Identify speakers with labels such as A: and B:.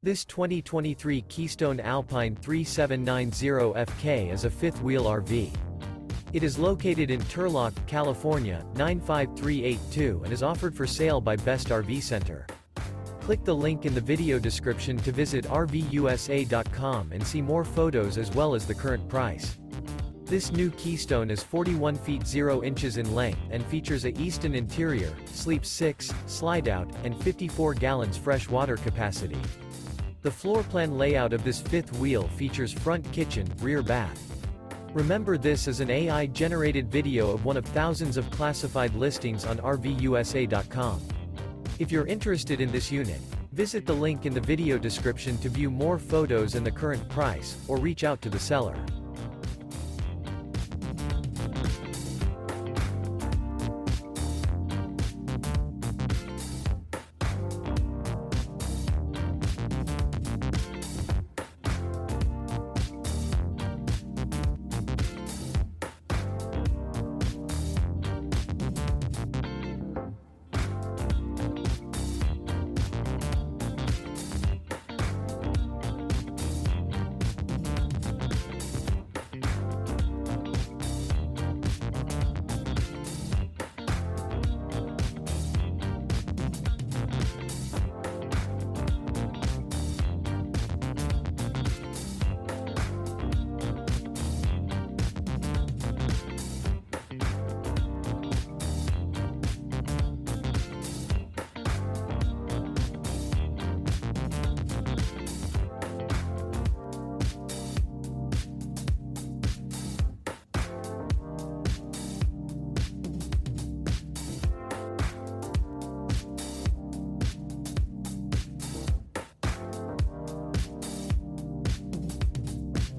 A: This 2023 Keystone Alpine 3790FK is a fifth-wheel RV. It is located in Turlock, California, 95382 and is offered for sale by Best RV Center. Click the link in the video description to visit RVUSA.com and see more photos as well as the current price. This new Keystone is 41 feet 0 inches in length and features a Easton interior, sleeps 6, slide-out, and 54 gallons fresh water capacity. The floor plan layout of this fifth wheel features front kitchen, rear bath. Remember, this is an AI-generated video of one of thousands of classified listings on RVUSA.com. If you're interested in this unit, visit the link in the video description to view more photos and the current price, or reach out to the seller.